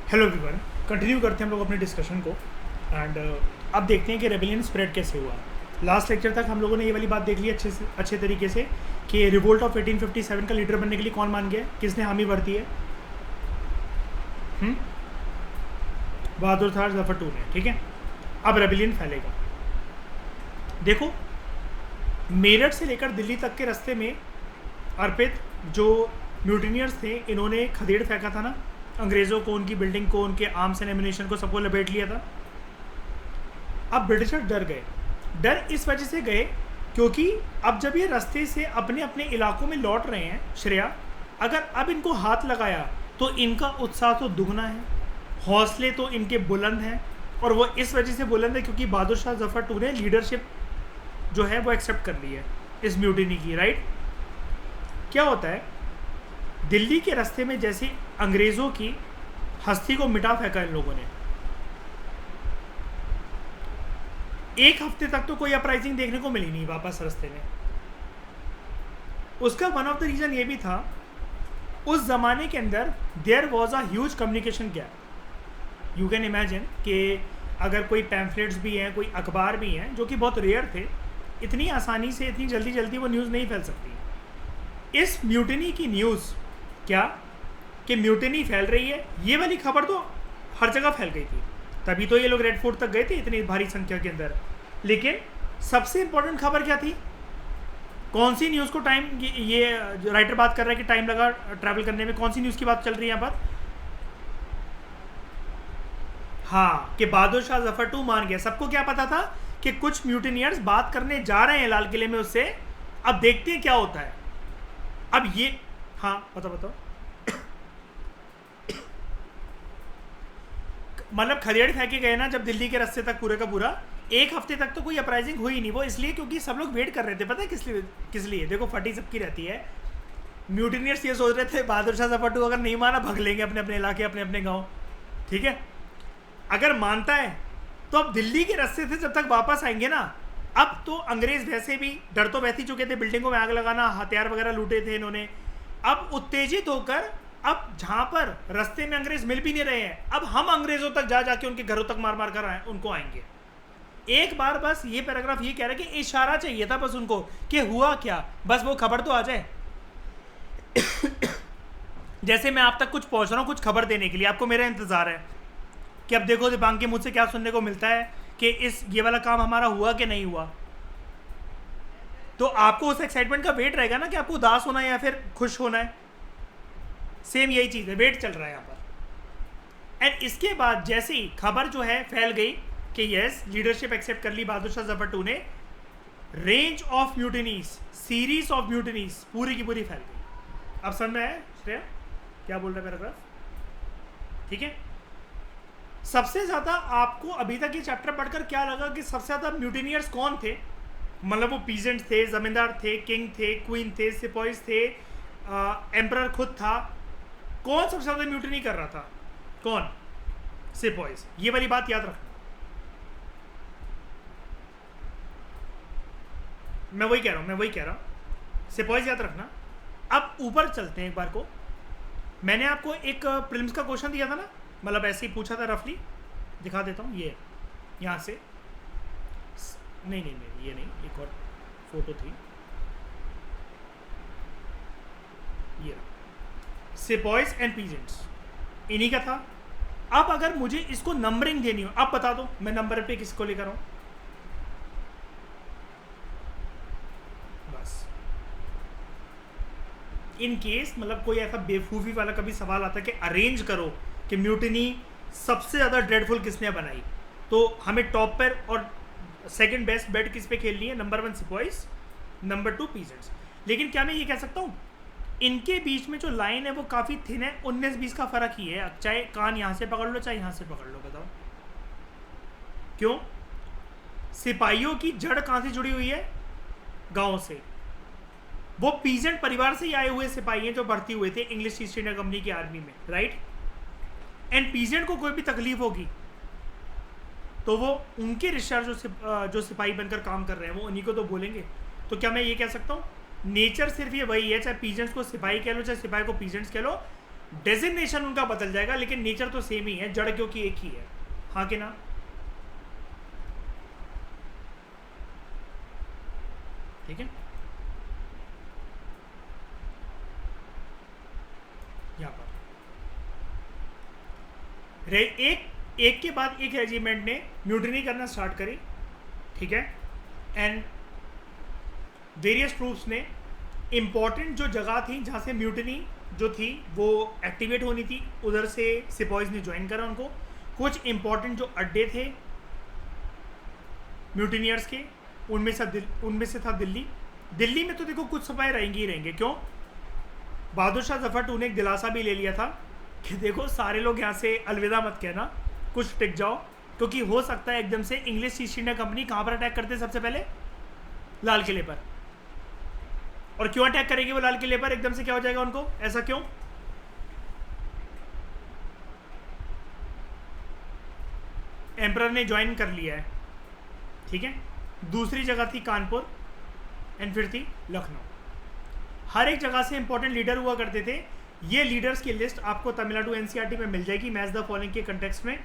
Hello everyone, continue करते हैं हम लोग अपने डिस्कशन को। एंड अब देखते हैं कि रेबेलियन स्प्रेड कैसे हुआ। लास्ट लेक्चर तक हम लोगों ने ये वाली बात देख ली अच्छे तरीके से कि रिवोल्ट ऑफ 1857 का लीडर बनने के लिए कौन मान गया, किसने हामी भरती है। बहादुर थार जफर टू ने। ठीक है, अब रेबेलियन फैलेगा। देखो, मेरठ से लेकर दिल्ली तक के रास्ते में अर्पित जो म्यूटिनियर्स थे, इन्होंने खदेड़ फेंका था ना अंग्रेज़ों को, उनकी बिल्डिंग को, उनके आर्म्स एंड एम्यूनिशन को, सबको लपेट लिया था। अब ब्रिटिशर डर गए। डर इस वजह से गए क्योंकि अब जब ये रास्ते से अपने अपने इलाकों में लौट रहे हैं श्रेया, अगर अब इनको हाथ लगाया तो इनका उत्साह तो दुगना है, हौसले तो इनके बुलंद हैं। और वो इस वजह से बुलंद है क्योंकि बहादुर शाह जफर टू ने लीडरशिप जो है वो एक्सेप्ट कर ली है इस म्यूटिनी की। राइट, क्या होता है, दिल्ली के रास्ते में जैसे अंग्रेज़ों की हस्ती को मिटा फेंका इन लोगों ने, एक हफ्ते तक तो कोई अपराइजिंग देखने को मिली नहीं वापस रास्ते में। उसका वन ऑफ द रीज़न ये भी था, उस ज़माने के अंदर there was a huge communication gap. You can imagine कि अगर कोई पैम्फलेट्स भी हैं, कोई अखबार भी हैं जो कि बहुत रेयर थे, इतनी आसानी से इतनी जल्दी वो न्यूज़ नहीं फैल सकती। इस म्यूटिनी की न्यूज़ क्या कि म्यूटिनी फैल रही है, ये वाली खबर तो हर जगह फैल गई थी, तभी तो ये लोग रेड फोर्ट तक गए थे इतनी भारी संख्या के अंदर। लेकिन सबसे इंपॉर्टेंट खबर क्या थी, कौन सी न्यूज़ को टाइम, ये राइटर बात कर रहा है कि टाइम लगा ट्रैवल करने में, कौन सी न्यूज़ की बात चल रही है यहाँ पर? हाँ, कि बहादुर शाह जफर टू मान गया। सबको क्या पता था कि कुछ म्यूटिनियर्स बात करने जा रहे हैं लाल किले में उससे, अब देखते हैं क्या होता है। अब ये, हाँ बताओ मतलब खदेड़ फेंके गए ना जब दिल्ली के रास्ते तक पूरे का पूरा, एक हफ्ते तक तो कोई अपराइजिंग हुई नहीं। वो इसलिए क्योंकि सब लोग वेट कर रहे थे। पता है किस लिए? देखो, फटी सबकी रहती है। म्यूटिनियर्स ये सोच रहे थे बहादुर शाह जफर टू अगर नहीं माना भग लेंगे अपने अपने इलाके, अपने अपने गांव। ठीक है, अगर मानता है तो अब दिल्ली के रास्ते से जब तक वापस आएंगे ना, अब तो अंग्रेज वैसे भी डर तो बैठ ही चुके थे, बिल्डिंगों में आग लगाना, हथियार वगैरह लूटे थे इन्होंने। अब उत्तेजित होकर, अब जहां पर रास्ते में अंग्रेज मिल भी नहीं रहे हैं, अब हम अंग्रेजों तक जा जाके उनके घरों तक मार कर उनको आएंगे। एक बार बस ये पैराग्राफ ये कह रहा है कि इशारा चाहिए था बस उनको कि हुआ क्या, बस वो खबर तो आ जाए। जैसे मैं आप तक कुछ पहुंच रहा हूं कुछ खबर देने के लिए, आपको मेरा इंतजार है कि अब देखो दिबांग के मुझ से क्या सुनने को मिलता है कि ये वाला काम हमारा हुआ कि नहीं हुआ। तो आपको उस एक्साइटमेंट का वेट रहेगा ना कि आपको उदास होना है या फिर खुश होना है। सेम यही चीज़ है, वेट चल रहा है यहाँ पर। एंड इसके बाद जैसे ही खबर जो है फैल गई कि यस लीडरशिप एक्सेप्ट कर ली बहादुर शाह जफर टू ने, range of mutinies, series of mutinies पूरी की पूरी फैल गई। अब समझ में आया श्रेया क्या बोल रहा है पैराग्राफ? ठीक है, सबसे ज़्यादा आपको अभी तक ये चैप्टर पढ़कर क्या लगा कि सबसे ज़्यादा म्यूटिनियर्स कौन थे? मतलब वो पीजेंट थे, जमींदार थे, किंग थे, क्वीन थे, सिपॉइज थे, एम्परर खुद था। कौन सबसे ज़्यादा म्यूटिनी कर रहा था? कौन? सिपॉइज। ये वाली बात याद रखना। मैं वही कह रहा हूँ, सिपॉइज याद रखना। अब ऊपर चलते हैं एक बार को। मैंने आपको एक प्रीलिम्स का क्वेश्चन दिया था ना, मतलब ऐसे ही पूछा था रफली, दिखा देता हूँ। ये यहाँ से नहीं, ये नहीं, एक और फोटो थी, ये सिपॉइज एंड पीजेंट्स, इन्हीं का था। अब अगर मुझे इसको नंबरिंग देनी हो, अब बता दो मैं नंबर पे किसको लेकर आऊँ? बस इन केस मतलब कोई ऐसा बेवकूफ़ी वाला कभी सवाल आता है कि अरेंज करो कि म्यूटिनी सबसे ज़्यादा ड्रेडफुल किसने बनाई, तो हमें टॉप पर और सेकंड बेस्ट बेट किस पे खेलनी है? Number 1 sepoys, number 2 peasants. लेकिन क्या मैं ये कह सकता हूँ इनके बीच में जो लाइन है वो काफ़ी थिन है, 19-20 का फ़र्क ही है। चाहे कान यहाँ से पकड़ लो चाहे यहाँ से पकड़ लो, बताओ क्यों? सिपाहियों की जड़ कहाँ से जुड़ी हुई है? गाँव से। वो पीजेंट परिवार से ही आए हुए सिपाही हैं जो भर्ती हुए थे इंग्लिश ईस्ट इंडिया कंपनी की आर्मी में। राइट, एंड पीजेंट को कोई भी तकलीफ होगी तो वो उनके रिश्तेदार जो सिपाही बनकर काम कर रहे हैं वो उन्हीं को तो बोलेंगे। तो क्या मैं ये कह सकता हूँ नेचर सिर्फ ये वही है, चाहे पीजेंट्स को सिपाही कह लो चाहे सिपाही को पीजेंट्स कह लो, डेजिग्नेशन उनका बदल जाएगा, लेकिन नेचर तो सेम ही है, जड़ क्योंकि एक ही है। हाँ कि ना? ठीक है, यहां पर एक के बाद एक रेजिमेंट ने म्यूटिनी करना स्टार्ट करी, ठीक है, एंड वेरियस ट्रूप्स ने इंपॉर्टेंट जो जगह थी जहाँ से म्यूटिनी जो थी वो एक्टिवेट होनी थी, उधर से सिपॉइज ने ज्वाइन करा उनको। कुछ इंपॉर्टेंट जो अड्डे थे म्यूटिनियर्स के, उनमें से था दिल्ली। दिल्ली में तो देखो कुछ सिपाही रहेंगे ही रहेंगे, क्यों? बहादुर शाह जफर टू ने एक दिलासा भी ले लिया था कि देखो सारे लोग यहाँ से अलविदा मत कहना, कुछ टिक जाओ, क्योंकि हो सकता है एकदम से इंग्लिश ईस्ट इंडिया कंपनी कहाँ पर अटैक करते सबसे पहले? लाल किले पर। और क्यों अटैक करेगी वो लाल किले पर? एकदम से क्या हो जाएगा उनको? ऐसा क्यों? एम्परर ने ज्वाइन कर लिया है, ठीक है। दूसरी जगह थी कानपुर एंड फिर थी लखनऊ। हर एक जगह से इंपॉर्टेंट लीडर हुआ करते थे। ये लीडर्स की लिस्ट आपको तमिलनाडु एनसीईआरटी में मिल जाएगी, मैच द फॉलोइंग के कंटेक्स्ट में।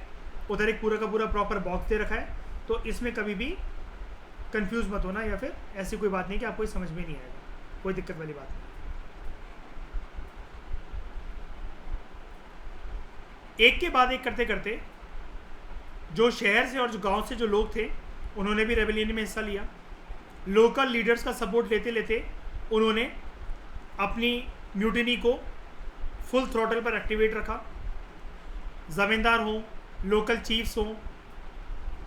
उधर एक पूरा का पूरा प्रॉपर बॉक्स दे रखा है, तो इसमें कभी भी कंफ्यूज मत होना, या फिर ऐसी कोई बात नहीं कि आपको समझ में नहीं आएगा, कोई दिक्कत वाली बात नहीं। एक के बाद एक करते करते जो शहर से और जो गांव से जो लोग थे उन्होंने भी रेबेलियन में हिस्सा लिया। लोकल लीडर्स का सपोर्ट लेते लेते उन्होंने अपनी म्यूटिनी को फुल थ्रॉटल पर एक्टिवेट रखा। ज़मींदार हों, लोकल चीफ्स हों,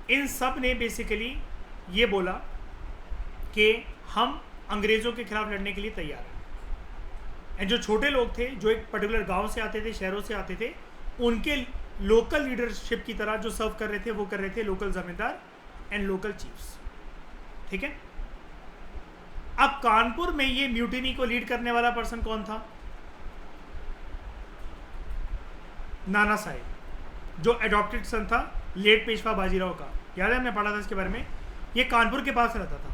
इन सब ने बेसिकली ये बोला कि हम अंग्रेज़ों के खिलाफ लड़ने के लिए तैयार हैं। एंड जो छोटे लोग थे, जो एक पर्टिकुलर गांव से आते थे, शहरों से आते थे, उनके लोकल लीडरशिप की तरह जो सर्व कर रहे थे वो कर रहे थे लोकल ज़मींदार एंड लोकल चीफ्स, ठीक है। अब कानपुर में ये म्यूटिनी को लीड करने वाला पर्सन कौन था? नाना साहेब, जो एडॉप्टेड सन था लेट पेशवा बाजीराव का। याद है, हमने पढ़ा था इसके बारे में। ये कानपुर के पास रहता था।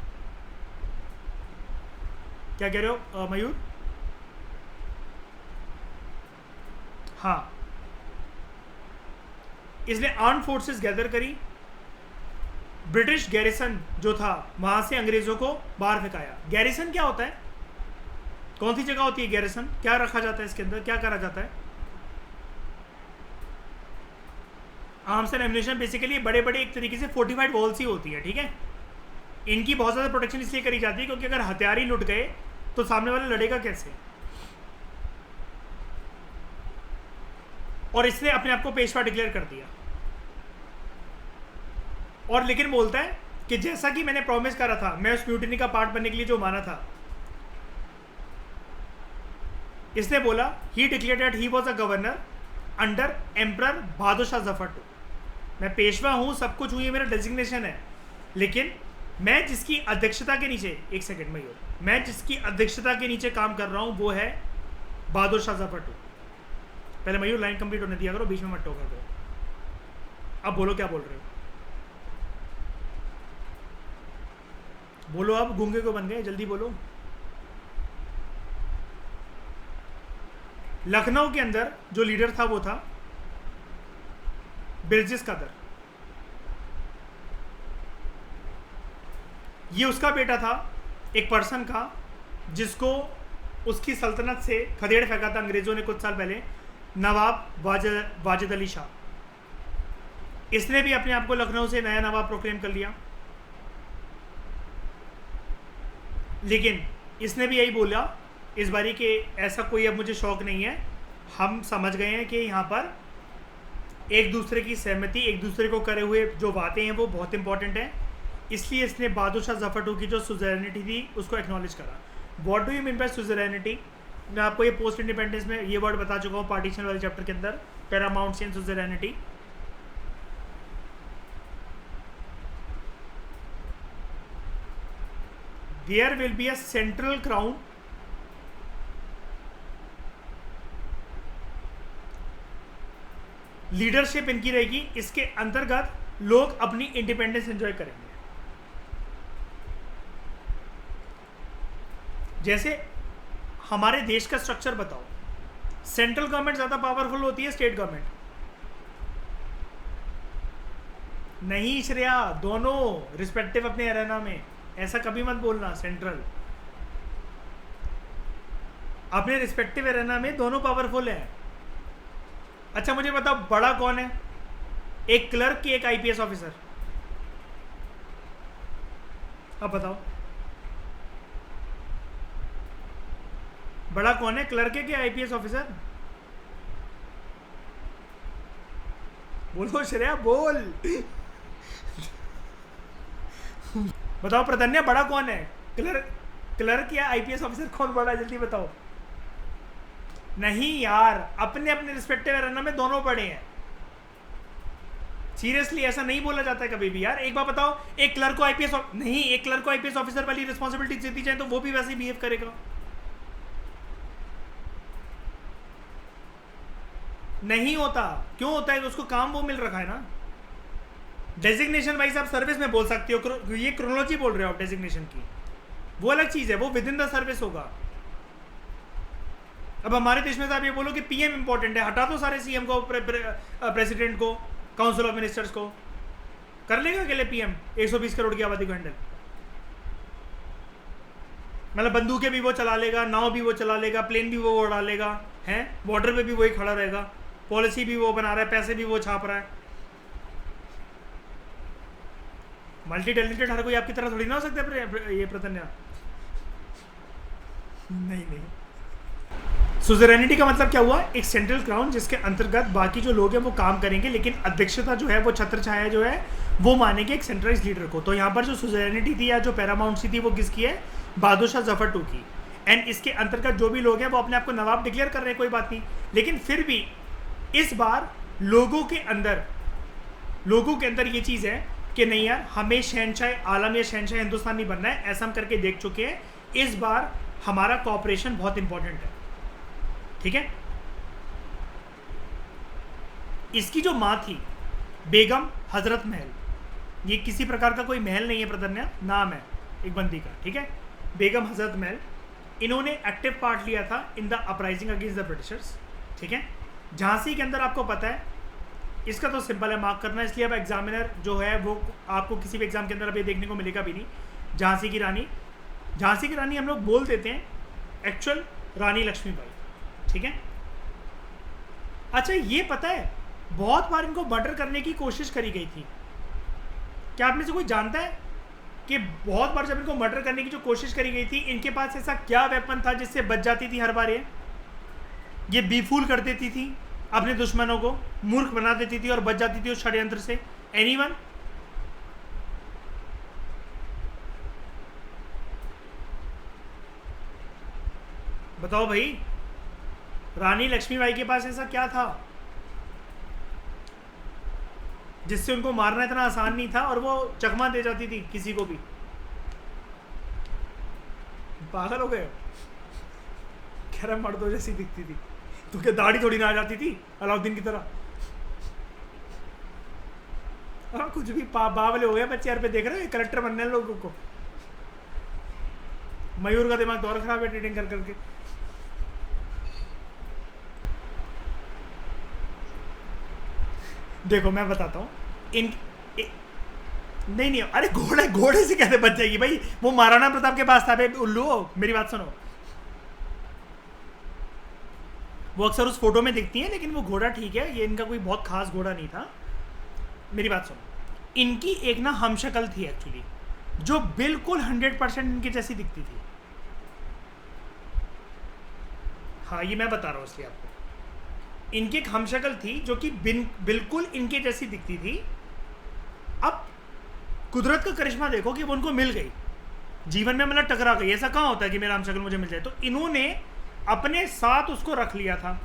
क्या कह रहे हो मयूर? हाँ, इसने आर्म फोर्सेस गैदर करी, ब्रिटिश गैरिसन जो था वहां से अंग्रेजों को बाहर फेंकाया। गैरिसन क्या होता है? कौन सी जगह होती है गैरिसन? क्या रखा जाता है इसके अंदर, क्या करा जाता है? Arms and ammunition. बेसिकली बड़े बड़े एक तरीके से फोर्टिफाइड वॉल्स ही होती है, ठीक है। इनकी बहुत ज़्यादा प्रोटेक्शन इसलिए करी जाती है क्योंकि अगर हथियार ही लुट गए तो सामने वाला लड़ेगा कैसे? और इसने अपने आप को पेशवा डिक्लेयर कर दिया, और लेकिन बोलता है कि जैसा कि मैंने प्रॉमिस करा था, मैं उस म्यूटिनी का पार्ट बनने के लिए जो माना था, इसने बोला he declared that he was a governor under emperor Bahadur Shah Zafar too. मैं पेशवा हूँ, सब कुछ हूँ, ये मेरा डेजिग्नेशन है, लेकिन मैं जिसकी अध्यक्षता के नीचे, एक सेकेंड मयूर, मैं जिसकी अध्यक्षता के नीचे काम कर रहा हूँ वो है बहादुर शाह जफर टू। पहले मयूर लाइन कंप्लीट होने दिया करो, बीच में मत टोका करो। अब बोलो क्या बोल रहे हो, बोलो। अब गूंगे को बन गए, जल्दी बोलो। लखनऊ के अंदर जो लीडर था वो था बिरजिस कादर। ये उसका बेटा था, एक पर्सन का जिसको उसकी सल्तनत से खदेड़ फेंका था अंग्रेजों ने कुछ साल पहले, नवाब वाजिद अली शाह। इसने भी अपने आप को लखनऊ से नया नवाब प्रोक्लेम कर लिया, लेकिन इसने भी यही बोला इस बारी कि ऐसा कोई अब मुझे शौक नहीं है, हम समझ गए हैं कि यहाँ पर एक दूसरे की सहमति, एक दूसरे को करे हुए जो बातें हैं वो बहुत इंपॉर्टेंट है। इसलिए इसने बहादुर शाह जफर टू की जो सुज़ेरेनिटी थी उसको एक्नॉलेज करा। What do you mean by suzerainty? मैं आपको ये पोस्ट इंडिपेंडेंस में ये वर्ड बता चुका हूँ पार्टीशन वाले चैप्टर के अंदर, paramount and suzerainty. There will be a central crown leadership इनकी रहेगी, इसके अंतर्गत लोग अपनी इंडिपेंडेंस एंजॉय करेंगे। जैसे हमारे देश का स्ट्रक्चर बताओ, सेंट्रल गवर्नमेंट ज्यादा पावरफुल होती है स्टेट गवर्नमेंट? नहीं श्रेया, दोनों रिस्पेक्टिव अपने एरेना में। ऐसा कभी मत बोलना। सेंट्रल अपने रिस्पेक्टिव एरेना में दोनों पावरफुल है। अच्छा मुझे बताओ, बड़ा कौन है? एक क्लर्क की एक आईपीएस ऑफिसर? अब बताओ बड़ा कौन है, क्लर्क है कि आईपीएस ऑफिसर? बोलो श्रेया, बोल। बताओ प्रधन्य, बड़ा कौन है? क्लर्क या आईपीएस ऑफिसर? कौन बड़ा है, जल्दी बताओ। नहीं यार, अपने अपने रिस्पेक्टिव एरेना में दोनों बड़े हैं। सीरियसली ऐसा नहीं बोला जाता है कभी भी यार। एक बार बताओ, एक क्लर्क को आईपीएस नहीं, एक क्लर्क को आईपीएस ऑफिसर वाली रिस्पॉन्सिबिलिटी दी जाए तो वो भी वैसे ही बिहेव करेगा? नहीं होता। क्यों होता है? उसको काम वो मिल रखा है ना। डेजिग्नेशन वाइज आप सर्विस में बोल सकते हो, ये क्रोनोलॉजी बोल रहे हो आप डेजिग्नेशन की, वो अलग चीज है, वो विद इन द सर्विस होगा। अब हमारे देश में आप ये बोलो कि पीएम इंपॉर्टेंट है, हटा दो सारे सीएम को, प्रेसिडेंट को, काउंसिल ऑफ मिनिस्टर्स को। कर लेगा अकेले पीएम 120 करोड़ की आबादी को हैंडल? मतलब बंदूकें भी वो चला लेगा, नाव भी वो चला लेगा, प्लेन भी वो उड़ा लेगा, हैं बॉर्डर पे भी वही खड़ा रहेगा, पॉलिसी भी वो बना रहा है, पैसे भी वो छाप रहा है। मल्टी टैलेंटेड हर कोई आपकी तरह थोड़ी ना हो सकता है ये प्रतन्या। नहीं। सुजरेनिटी का मतलब क्या हुआ? एक सेंट्रल क्राउन जिसके अंतर्गत बाकी जो लोग हैं वो काम करेंगे, लेकिन अध्यक्षता जो है वो छत्र छाया जो है वो मानेंगे एक सेंट्रलाइज लीडर को। तो यहाँ पर जो सुजरेनिटी थी या जो पैरामाउंटसी थी वो किसकी है? बहादुर शाह जफर टू की। एंड इसके अंतर्गत जो भी लोग हैं वो अपने आप को नवाब डिक्लेयर कर रहे हैं, कोई बात नहीं, लेकिन फिर भी इस बार लोगों के अंदर ये चीज़ है कि नहीं यार, हमें शहनशाह आलम या शहनशाह हिंदुस्तान नहीं बनना है। ऐसा हम करके देख चुके हैं। इस बार हमारा कॉपरेशन बहुत इंपॉर्टेंट है, ठीक है। इसकी जो माँ थी बेगम हजरत महल, ये किसी प्रकार का कोई महल नहीं है प्रधन्या, नाम है एक बंदी का, ठीक है, बेगम हजरत महल। इन्होंने एक्टिव पार्ट लिया था in the uprising against the Britishers, ठीक है। झांसी के अंदर आपको पता है, इसका तो सिंपल है मार्क करना, इसलिए अब एग्जामिनर जो है वो आपको किसी भी एग्जाम के अंदर अब ये देखने को मिलेगा भी नहीं। झांसी की रानी हम लोग बोल देते हैं एक्चुअल रानी लक्ष्मीबाई, ठीक है। अच्छा ये पता है, बहुत बार इनको मर्डर करने की कोशिश करी गई थी। क्या आप में से कोई जानता है कि बहुत बार जब इनको मर्डर करने की जो कोशिश करी गई थी, इनके पास ऐसा क्या वेपन था जिससे बच जाती थी हर बार? ये बेफूल कर देती थी अपने दुश्मनों को, मूर्ख बना देती थी और बच जाती थी उस षड्यंत्र से। एनीवन? बताओ भाई, रानी लक्ष्मीबाई के पास ऐसा क्या था जिससे उनको मारना इतना आसान नहीं था और वो चकमा दे जाती थी किसी को भी? पागल हो गए? कह रहा मर्दों जैसी दिखती थी, तो क्या दाढ़ी थोड़ी ना आ जाती थी अलाउद्दीन की तरह? हाँ कुछ भी बावले हो गए बच्चे यार पे, देख रहे हो कलेक्टर बनने लोगों को। मयूर का दिमाग तो और खराब है ट्रेडिंग कर करके। देखो मैं बताता हूँ नहीं, अरे घोड़े से कैसे बच जाएगी भाई? वो महाराणा प्रताप के पास था भाई, उल्लू हो, मेरी बात सुनो। वो अक्सर उस फोटो में दिखती है, लेकिन वो घोड़ा ठीक है, ये इनका कोई बहुत खास घोड़ा नहीं था। मेरी बात सुनो, इनकी एक ना हमशक्ल थी एक्चुअली, जो बिल्कुल 100% इनके जैसी दिखती थी। हाँ ये मैं बता रहा हूँ इसलिए आपको, इनकी एक हमशक्ल थी जो कि बिल्कुल इनके जैसी दिखती थी। अब कुदरत का करिश्मा देखो कि वो उनको मिल गई जीवन में, मतलब टकरा गई। ऐसा कहाँ होता है कि मेरा हमशक्ल मुझे मिल जाए? तो इन्होंने अपने साथ उसको रख लिया था।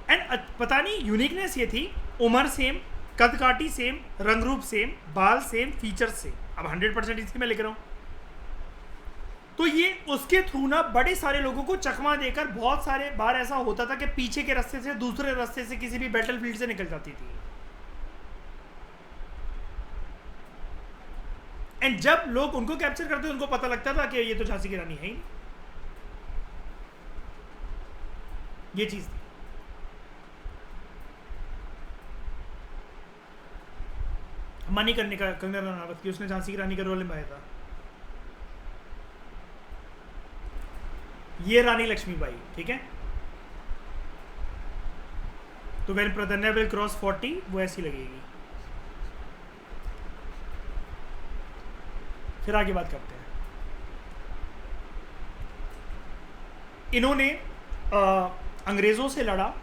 एंड पता नहीं यूनिकनेस ये थी, उम्र सेम, कद काटी सेम, रंग रूप सेम, बाल सेम, फीचर्स सेम। अब 100% इसकी मैं लिख रहा हूँ, तो ये उसके थ्रू ना बड़े सारे लोगों को चकमा देकर, बहुत सारे बार ऐसा होता था कि पीछे के रास्ते से, दूसरे रास्ते से, किसी भी बैटलफील्ड से निकल जाती थी। एंड जब लोग उनको कैप्चर करते उनको पता लगता था कि ये तो झांसी की रानी है ही नहीं। ये चीज थी। मनी करने का कंगना रनावत की, उसने झांसी की रानी का रोल निभाया था। ये रानी लक्ष्मीबाई, ठीक है। तो व्हेन प्राधान्य विल क्रॉस 40 वो ऐसी लगेगी। फिर आगे बात करते हैं। इन्होंने अंग्रेजों से लड़ा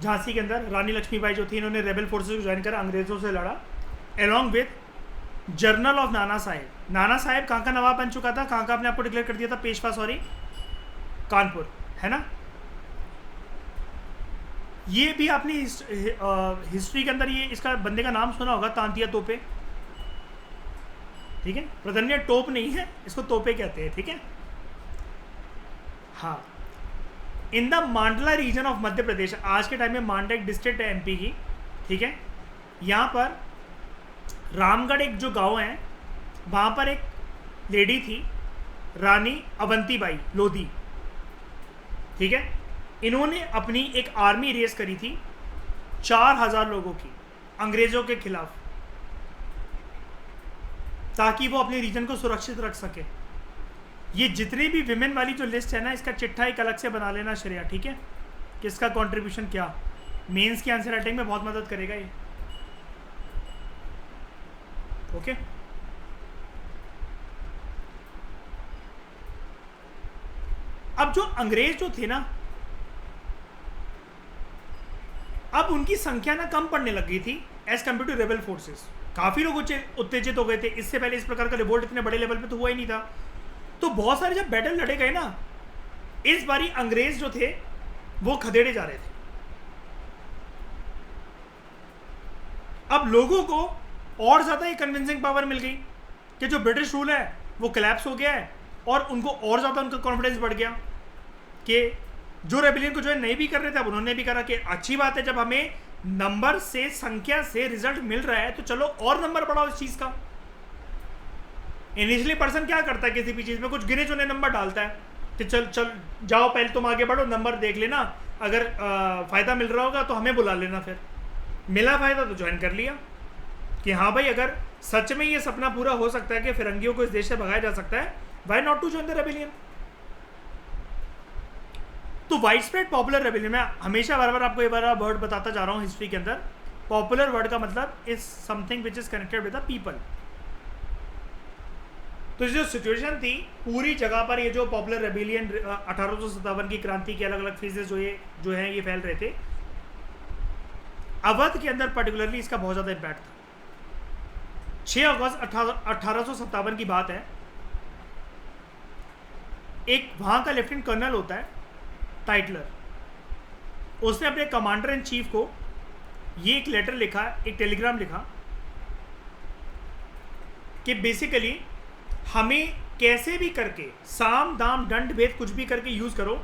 झांसी के अंदर। रानी लक्ष्मीबाई जो थी, इन्होंने रेबल फोर्सेस को ज्वाइन करा, अंग्रेजों से लड़ा along with journal of Nana Saheb. Nana Saheb कहाँ का नवाब बन चुका था, कहाँ का अपने आप को डिक्लेयर कर दिया था, पेशवा, सॉरी कानपुर, है ना। ये भी आपने हिस्ट्री के अंदर ये इसका बंदे का नाम सुना होगा, तांतिया तोपे, ठीक है। प्रधन्य टोप नहीं है, इसको तोपे कहते हैं, ठीक है। हाँ, इन द मांडला रीजन ऑफ मध्य प्रदेश, आज के टाइम में मांडला एक डिस्ट्रिक्ट है एमपी की, ठीक है। यहाँ पर रामगढ़ एक जो गांव है, वहाँ पर एक लेडी थी रानी अवंतीबाई लोधी, ठीक है। इन्होंने अपनी एक आर्मी रेस करी थी 4000 लोगों की अंग्रेजों के खिलाफ, ताकि वो अपने रीजन को सुरक्षित रख सके। ये जितने भी विमेन वाली जो लिस्ट है ना, इसका चिट्ठा एक अलग से बना लेना श्रेया, ठीक है। किसका कंट्रीब्यूशन क्या, मेंस की आंसर राइटिंग में बहुत मदद करेगा ये, ओके। अब जो अंग्रेज जो थे ना, अब उनकी संख्या ना कम पड़ने लग गई थी as compared to rebel forces. काफी लोग उत्तेजित हो गए थे। इससे पहले इस प्रकार का रिवोल्ट इतने बड़े लेवल पे तो हुआ ही नहीं था। तो बहुत सारे जब बैटल लड़े गए ना, इस बारी अंग्रेज जो थे वो खदेड़े जा रहे थे। अब लोगों को और ज्यादा ये कन्विंसिंग पावर मिल गई कि जो ब्रिटिश रूल है वो कोलैप्स हो गया है, और उनको और ज्यादा उनका कॉन्फिडेंस बढ़ गया कि जो रेबेलियन को जो नहीं भी कर रहे थे, अब उन्होंने भी करा कि अच्छी बात है, जब हमें नंबर से, संख्या से रिजल्ट मिल रहा है तो चलो और नंबर बढ़ाओ इस चीज का। इनिशियली पर्सन क्या करता है, किसी भी चीज में कुछ गिने चुने नंबर डालता है कि चल चल जाओ, पहले तुम आगे बढ़ो, नंबर देख लेना, अगर फायदा मिल रहा होगा तो हमें बुला लेना। फिर मिला फायदा तो ज्वाइन कर लिया कि हाँ भाई, अगर सच में ये सपना पूरा हो सकता है कि फिरंगियों को इस देश से भगाया जा सकता है, why not to join the rebellion. तो वाइड स्प्रेड पॉपुलर रेबेलियन, मैं हमेशा बार बार आपको ये बार वर्ड बताता जा रहा हूँ हिस्ट्री के अंदर, पॉपुलर वर्ड का मतलब is something which is connected with the people. तो जो सिचुएशन थी पूरी जगह पर, ये जो पॉपुलर रेबेलियन 1857 की क्रांति के अलग अलग फेजेस जो है ये फैल रहे थे। अवध के अंदर पर्टिकुलरली इसका बहुत ज़्यादा इम्पैक्ट था। 6 अगस्त 1857 की बात है। एक वहाँ का लेफ्टिनेंट कर्नल होता है टाइटलर, उसने अपने कमांडर इन चीफ को ये एक लेटर लिखा, एक टेलीग्राम लिखा कि बेसिकली हमें कैसे भी करके साम दाम दंड भेद कुछ भी करके यूज करो,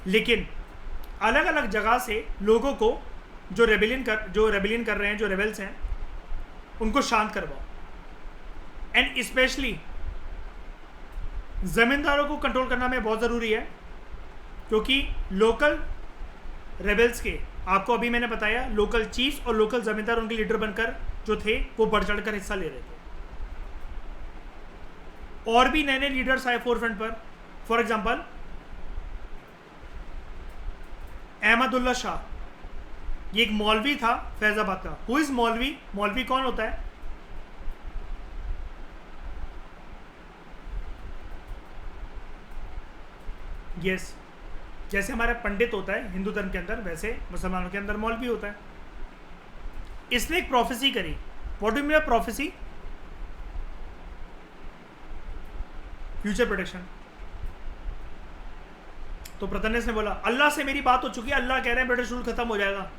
लेकिन अलग अलग जगह से लोगों को जो रेबेलियन कर रहे हैं, जो रेबेल्स हैं, उनको शांत करवाओ। एंड स्पेशली जमींदारों को कंट्रोल करना में बहुत ज़रूरी है, क्योंकि लोकल रेबेल्स के, आपको अभी मैंने बताया, लोकल चीफ्स और लोकल जमींदार उनके लीडर बनकर जो थे वो बढ़ चढ़कर हिस्सा ले रहे थे। और भी नए नए लीडर्स आए फोरफ्रंट पर। फॉर एग्जांपल अहमदुल्ला शाह, ये एक मौलवी था फैजाबाद का। हु इज मौलवी? मौलवी कौन होता है? यस, जैसे हमारा पंडित होता है हिंदू धर्म के अंदर, वैसे मुसलमानों के अंदर मौलवी होता है। इसने एक प्रोफेसी करी। What do you mean bye prophecy? Future prediction. तो प्रतनेस ने बोला, अल्लाह से मेरी बात हो चुकी है, अल्लाह कह रहे हैं ब्रिटिश रूल खत्म हो जाएगा।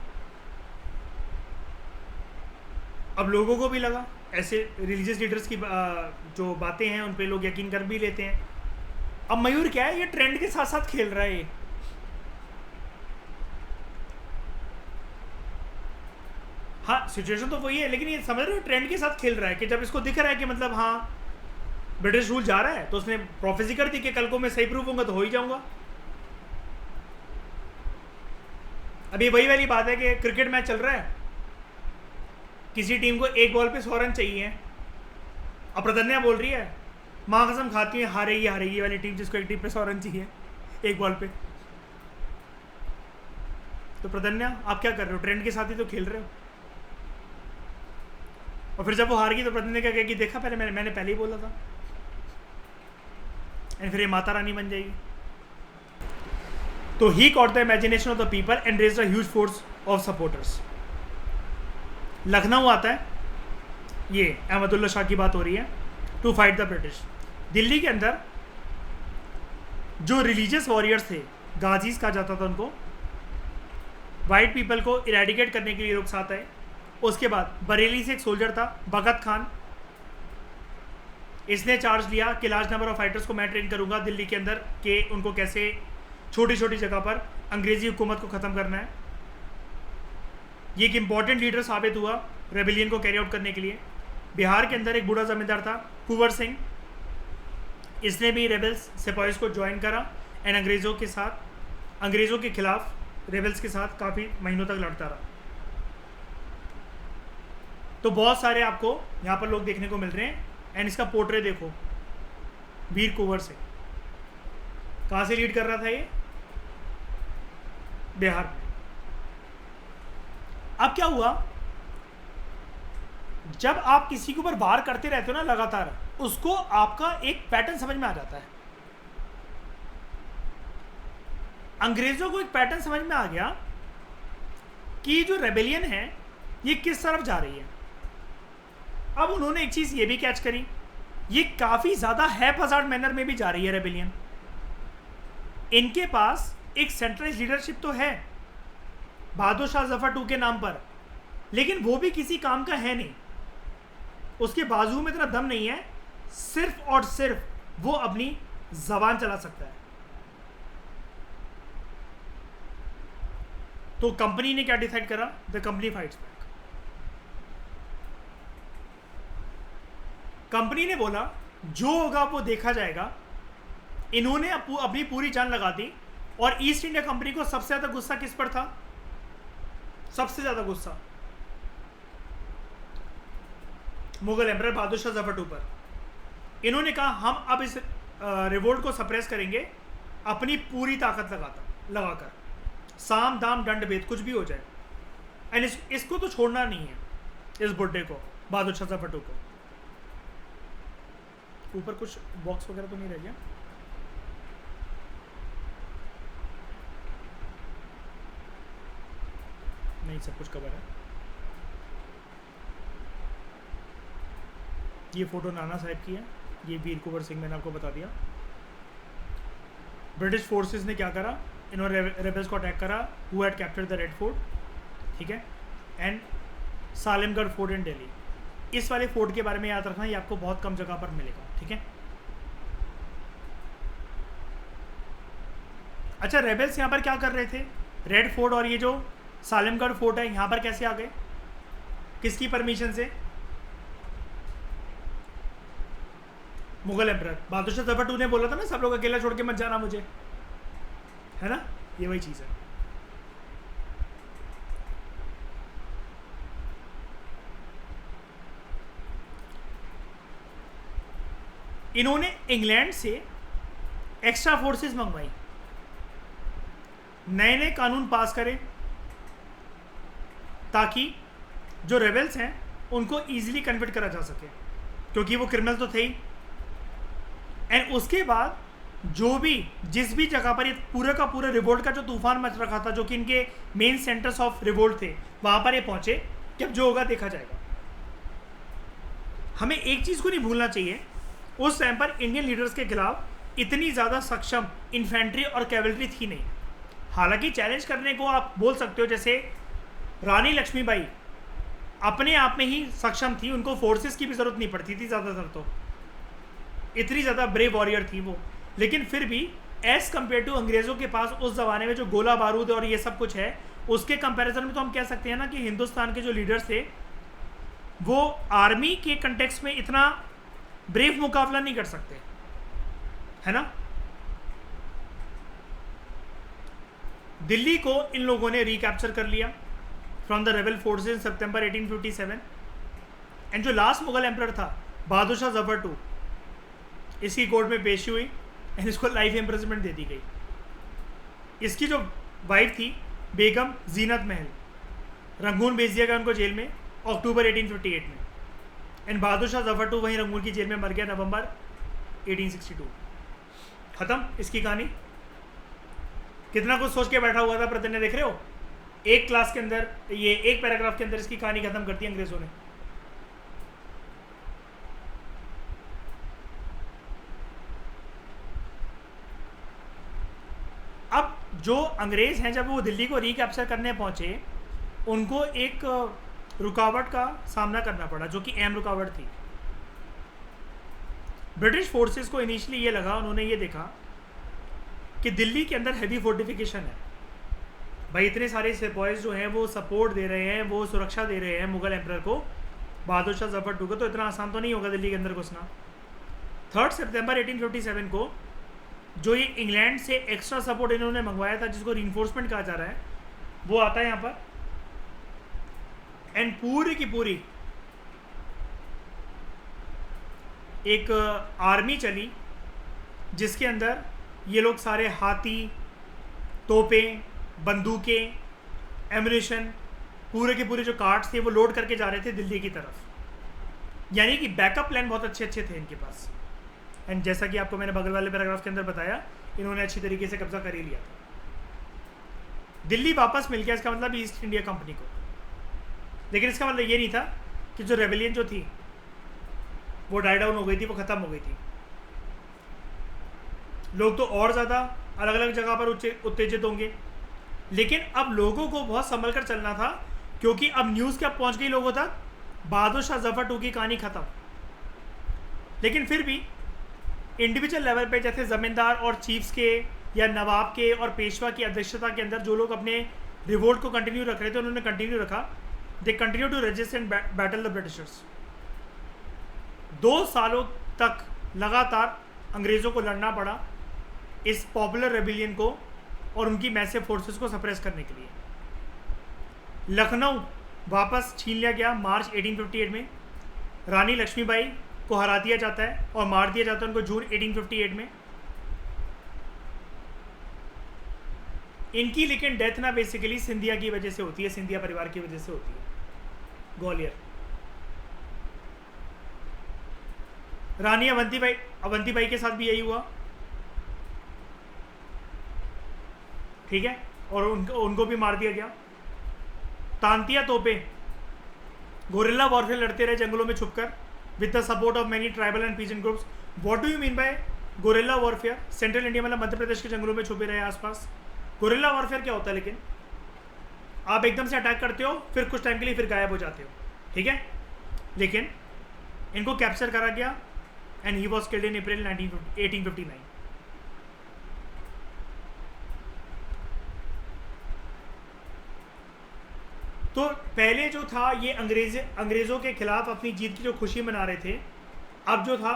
अब लोगों को भी लगा, ऐसे रिलीजियस लीडर्स की जो बातें हैं उन पे लोग यकीन कर भी लेते हैं। अब मयूर क्या है, ये ट्रेंड के साथ साथ खेल रहा है ये। हाँ, सिचुएशन तो वही है, लेकिन ये समझ रहे हो, ट्रेंड के साथ खेल रहा है कि जब इसको दिख रहा है कि मतलब हाँ ब्रिटिश रूल जा रहा है, तो उसने प्रोफेसी कर दी कि कल को मैं सही प्रूफ होऊंगा तो हो ही जाऊंगा। अभी वही वाली बात है कि क्रिकेट मैच चल रहा है, किसी टीम को एक बॉल पे 100 रन चाहिए, अब प्रदन्या बोल रही है माँ कसम खाती है हारेगी वाली टीम जिसको एक टीम पे 100 रन चाहिए एक बॉल पे। तो प्रदन्या आप क्या कर रहे हो, ट्रेंड के साथ ही तो खेल रहे हो। और फिर जब वो हार गई तो प्रदन्या क्या कहेगी, देखा पहले मैंने पहले ही बोला था, एंड फिर ये माता रानी बन जाएगी। तो he caught the imagination of the people and raised a huge force of supporters. Lucknow आता है, ये अहमदुल्ला शाह की बात हो रही है, to fight the British. Delhi के अंदर जो रिलीजियस वॉरियर्स थे, गाजीज कहा जाता था उनको, वाइट पीपल को इरेडिकेट करने के लिए लोग साथ आए। उसके बाद बरेली से एक सोल्जर था भगत खान, इसने चार्ज लिया कि लार्ज नंबर ऑफ फाइटर्स को मैं ट्रेन करूंगा दिल्ली के अंदर कि उनको कैसे छोटी छोटी जगह पर अंग्रेजी हुकूमत को ख़त्म करना है। ये एक इंपॉर्टेंट लीडर साबित हुआ रेबिलियन को कैरी आउट करने के लिए। बिहार के अंदर एक बूढ़ा जमींदार था कुंवर सिंह, इसने भी रेबल्स सिपाहीज को ज्वाइन करा एंड अंग्रेज़ों के खिलाफ रेबल्स के साथ काफ़ी महीनों तक लड़ता रहा। तो बहुत सारे आपको यहाँ पर लोग देखने को मिल रहे हैं, एंड इसका पोर्ट्रेट देखो, वीर कुंवर सिंह कहाँ से लीड कर रहा था ये, बिहार में। अब क्या हुआ, जब आप किसी के ऊपर वार करते रहते हो ना लगातार, उसको आपका एक पैटर्न समझ में आ जाता है। अंग्रेजों को एक पैटर्न समझ में आ गया कि जो रेबेलियन है ये किस तरफ जा रही है। अब उन्होंने एक चीज ये भी कैच करी, ये काफी ज्यादा हैपहजार्ड मैनर में भी जा रही है रेबेलियन। इनके पास एक सेंट्रलाइज लीडरशिप तो है बहादुर शाह जफर 2 के नाम पर, लेकिन वो भी किसी काम का है नहीं, उसके बाजू में इतना दम नहीं है, सिर्फ और सिर्फ वो अपनी जबान चला सकता है। तो कंपनी ने क्या डिसाइड करा, the company fights back. Company ने बोला जो होगा वो देखा जाएगा। इन्होंने अपनी पूरी जान लगा दी। और ईस्ट इंडिया कंपनी को सबसे ज्यादा गुस्सा किस पर था, सबसे ज्यादा गुस्सा मुगल एम्परर बहादुर शाह जफर 2 पर। इन्होंने कहा हम अब इस रिवोल्ट को सप्रेस करेंगे अपनी पूरी ताकत लगाकर, साम दाम दंड भेद कुछ भी हो जाए, एंड इसको तो छोड़ना नहीं है, इस बुड्ढे को, बहादुर शाह जफर 2 को। ऊपर कुछ बॉक्स वगैरह तो नहीं रह गया, नहीं सब कुछ कवर है। ये फोटो नाना साहब की है, ये वीर कुंवर सिंह, मैंने आपको बता दिया। ब्रिटिश फोर्सेस ने क्या करा, इन्होंने रेबल्स को अटैक करा, who had captured the red fort, ठीक है, एंड सालिमगढ़ फोर्ट इन दिल्ली। इस वाले फोर्ट के बारे में याद रखना, ये आपको बहुत कम जगह पर मिलेगा, ठीक है। अच्छा, रेबल्स यहाँ पर क्या कर रहे थे, रेड फोर्ट और ये जो सालिमगढ़ फोर्ट है यहाँ पर कैसे आ गए, किसकी परमिशन से, मुगल एम्परर बहादुर शाह जफर 2 ने बोला था ना सब लोग अकेला छोड़ के मत जाना मुझे, है ना, ये वही चीज है। इन्होंने इंग्लैंड से एक्स्ट्रा फोर्सेस मंगवाई, नए नए कानून पास करें ताकि जो रेबल्स हैं उनको इजीली कन्वर्ट करा जा सके, क्योंकि वो क्रिमिनल तो थे ही। एंड उसके बाद जो भी जिस भी जगह पर ये पूरे का पूरा रिवोल्ट का जो तूफान मच रखा था, जो कि इनके मेन सेंटर्स ऑफ रिवोल्ट थे, वहां पर ये पहुंचे कि अब जो होगा देखा जाएगा। हमें एक चीज को नहीं भूलना चाहिए, उस टाइम पर इंडियन लीडर्स के खिलाफ इतनी ज़्यादा सक्षम इन्फेंट्री और कैवलरी थी नहीं। हालांकि चैलेंज करने को आप बोल सकते हो, जैसे रानी लक्ष्मीबाई अपने आप में ही सक्षम थी, उनको फोर्सेस की भी ज़रूरत नहीं पड़ती थी ज़्यादातर, तो इतनी ज़्यादा ब्रेव वॉरियर थी वो। लेकिन फिर भी एज़ कम्पेयर टू अंग्रेज़ों के पास उस ज़माने में जो गोला बारूद और ये सब कुछ है, उसके कंपैरिजन में तो हम कह सकते हैं ना कि हिंदुस्तान के जो लीडर्स थे वो आर्मी के कंटेक्स्ट में इतना ब्रेव मुकाबला नहीं कर सकते, है ना। दिल्ली को इन लोगों ने रिकैप्चर कर लिया from the rebel forces in September 1857। And जो लास्ट मुगल एम्परर था बहादुर शाह जफर टू, इसकी कोर्ट में पेशी हुई एंड इसको लाइफ इम्प्रिजनमेंट दे दी गई। इसकी जो वाइफ थी बेगम जीनत महल, रंगून भेज दिया गया उनको जेल में अक्टूबर 1858 में। एंड बहादुर शाह जफर टू वहीं रंगून की जेल में मर गया नवंबर 1862। खत्म इसकी कहानी। कितना कुछ सोच के बैठा हुआ था प्रतन्य, देख रहे हो? एक क्लास के अंदर, ये एक पैराग्राफ के अंदर इसकी कहानी खत्म कर दी अंग्रेजों ने। अब जो अंग्रेज हैं जब वो दिल्ली को रिकैप्चर करने पहुंचे, उनको एक रुकावट का सामना करना पड़ा, जो कि अहम रुकावट थी। ब्रिटिश फोर्सेस को इनिशियली ये लगा, उन्होंने ये देखा कि दिल्ली के अंदर हैवी फोर्टिफिकेशन है। भाई इतने सारे सिपाहीज जो हैं वो सपोर्ट दे रहे हैं, वो सुरक्षा दे रहे हैं मुगल एम्परर को, बहादुर शाह जफर टू को, तो इतना आसान तो नहीं होगा दिल्ली के अंदर घुसना। 3 सितंबर 1857 को जो ये इंग्लैंड से एक्स्ट्रा सपोर्ट इन्होंने मंगवाया था, जिसको रीइंफोर्समेंट कहा जा रहा है, वो आता है यहाँ पर। एंड पूरी की पूरी एक आर्मी चली जिसके अंदर ये लोग सारे हाथी, तोपें, बंदूकें, एमुनेशन, पूरे के पूरे जो कार्ट्स थे वो लोड करके जा रहे थे दिल्ली की तरफ। यानी कि बैकअप प्लान बहुत अच्छे अच्छे थे इनके पास। एंड जैसा कि आपको मैंने बगल वाले पैराग्राफ के अंदर बताया, इन्होंने अच्छी तरीके से कब्जा कर ही लिया था। दिल्ली वापस मिल गया, इसका मतलब ईस्ट इंडिया कंपनी को। लेकिन इसका मतलब ये नहीं था कि जो रेबेलियन जो थी वो डाई डाउन हो गई थी, वो ख़त्म हो गई थी। लोग तो और ज़्यादा अलग अलग जगह पर उत्तेजित होंगे, लेकिन अब लोगों को बहुत संभल कर चलना था, क्योंकि अब न्यूज़ क्या पहुंच गई लोगों तक, बहादुर शाह जफर टू की कहानी ख़त्म। लेकिन फिर भी इंडिविजुअल लेवल पे, जैसे ज़मींदार और चीफ्स के या नवाब के और पेशवा की अध्यक्षता के अंदर जो लोग अपने रिवोल्ट को कंटिन्यू रख रहे थे, उन्होंने कंटिन्यू रखा। They continue to resist and battle the Britishers. 2 सालों तक लगातार अंग्रेज़ों को लड़ना पड़ा इस पॉपुलर रेबिलियन को और उनकी मैसिव फोर्सेस को सप्रेस करने के लिए। लखनऊ वापस छीन लिया गया मार्च 1858 में। रानी लक्ष्मीबाई को हरा दिया जाता है और मार दिया जाता है उनको जून 1858 में। इनकी लेकिन डेथ ना बेसिकली सिंधिया की वजह से होती है, सिंधिया परिवार की वजह से होती है, ग्वालियर। रानी अवंतीबाई के साथ भी यही हुआ, ठीक है, और उनको भी मार दिया गया। तांतिया तोपे गोरिल्ला वॉरफेयर लड़ते रहे जंगलों में छुपकर with the support of many tribal and peasant groups. What do you mean by guerrilla warfare? Central India मतलब मध्य प्रदेश के जंगलों में छुपे रहे आसपास। गोरिल्ला वॉरफेयर क्या होता है? लेकिन आप एकदम से अटैक करते हो, फिर कुछ टाइम के लिए फिर गायब हो जाते हो, ठीक है। लेकिन इनको कैप्चर करा गया and he was killed in April 1859। तो पहले जो था ये अंग्रेज़ों के खिलाफ अपनी जीत की जो खुशी मना रहे थे, अब जो था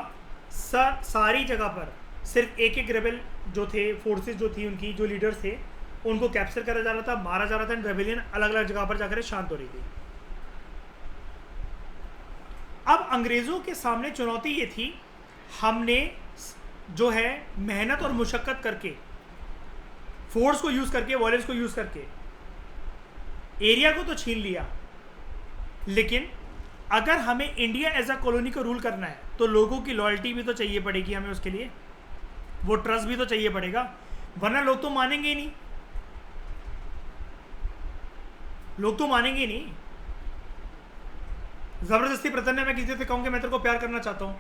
सारी जगह पर सिर्फ एक एक रेबल जो थे, फोर्सेस जो थी उनकी, जो लीडर्स थे, उनको कैप्चर करा जा रहा था, मारा जा रहा था। रेबेलियन अलग अलग जगह पर जाकर शांत हो रही थी। अब अंग्रेज़ों के सामने चुनौती ये थी, हमने जो है मेहनत और मुशक्क़त करके, फोर्स को यूज़ करके, वॉयलेंस को यूज़ करके एरिया को तो छीन लिया, लेकिन अगर हमें इंडिया एज अ कॉलोनी को रूल करना है तो लोगों की लॉयल्टी भी तो चाहिए पड़ेगी हमें, उसके लिए वो ट्रस्ट भी तो चाहिए पड़ेगा, वरना लोग तो मानेंगे ही नहीं, लोग तो मानेंगे ही नहीं। ज़बरदस्ती प्रतन्य मैं किसी से कहूँगा मैं तेरे को प्यार करना चाहता हूँ,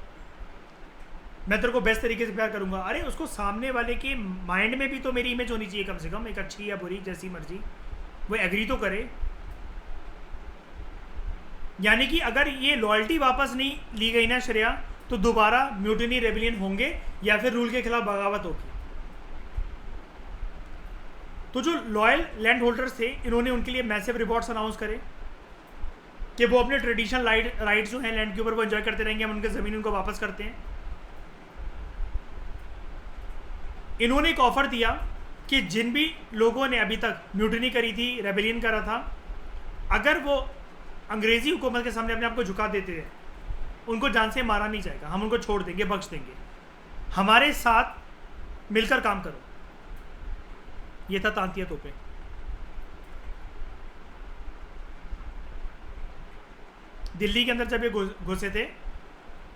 मैं तेरे को बेस्ट तरीके से प्यार करूँगा, अरे उसको सामने वाले के माइंड में भी तो मेरी इमेज होनी चाहिए कम से कम, एक अच्छी या बुरी जैसी मर्जी, वो एग्री तो करे। यानी कि अगर ये लॉयल्टी वापस नहीं ली गई ना श्रेया, तो दोबारा म्यूटिनी रेबिलियन होंगे या फिर रूल के खिलाफ बगावत होगी। तो जो लॉयल लैंड होल्डर्स थे, इन्होंने उनके लिए मैसिव रिवॉर्ड्स अनाउंस करे कि वो अपने ट्रेडिशनल राइट्स जो हैं लैंड के ऊपर वो एंजॉय करते रहेंगे, हम उनके ज़मीन उनको वापस करते हैं। इन्होंने एक ऑफर दिया कि जिन भी लोगों ने अभी तक म्यूटिनी करी थी, रेबेलियन करा था, अगर वो अंग्रेज़ी हुकूमत के सामने अपने आप को झुका देते हैं, उनको जान से मारा नहीं जाएगा, हम उनको छोड़ देंगे, बख्श देंगे। हमारे साथ मिलकर काम करो। ये था तांतिया तोपे। दिल्ली के अंदर जब ये घुसे थे,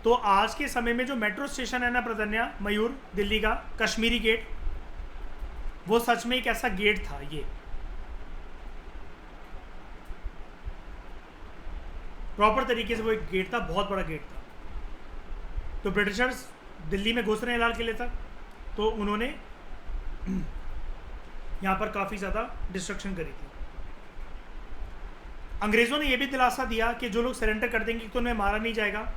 तो आज के समय में जो मेट्रो स्टेशन है ना प्रधन्या, मयूर, दिल्ली का कश्मीरी गेट, वो सच में एक ऐसा गेट था। ये प्रॉपर तरीके से वो एक गेट था, बहुत बड़ा गेट था। तो ब्रिटिशर्स दिल्ली में घुस रहे हैं लाल किले तक, तो उन्होंने यहाँ पर काफ़ी ज़्यादा डिस्ट्रक्शन करी थी। अंग्रेज़ों ने यह भी दिलासा दिया कि जो लोग सरेंडर कर देंगे तो उन्हें मारा नहीं जाएगा,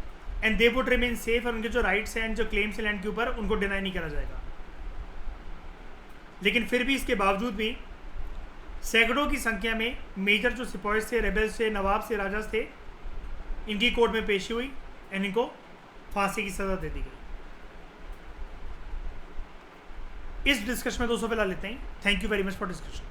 and they would remain safe, और उनके जो राइट्स हैं एंड जो क्लेम्स हैं लैंड के ऊपर, उनको डिनाई नहीं करा जाएगा। लेकिन फिर भी इसके बावजूद भी सैकड़ों की संख्या में मेजर जो सिपाहीज थे, रेबल्स थे, नवाब से, राजा थे, इनकी कोर्ट में पेशी हुई एंड इनको फांसी की सज़ा दे दी गई। इस डिस्कशन में दोस्तों फिलहाल लेते हैं। Thank you very much for discussion.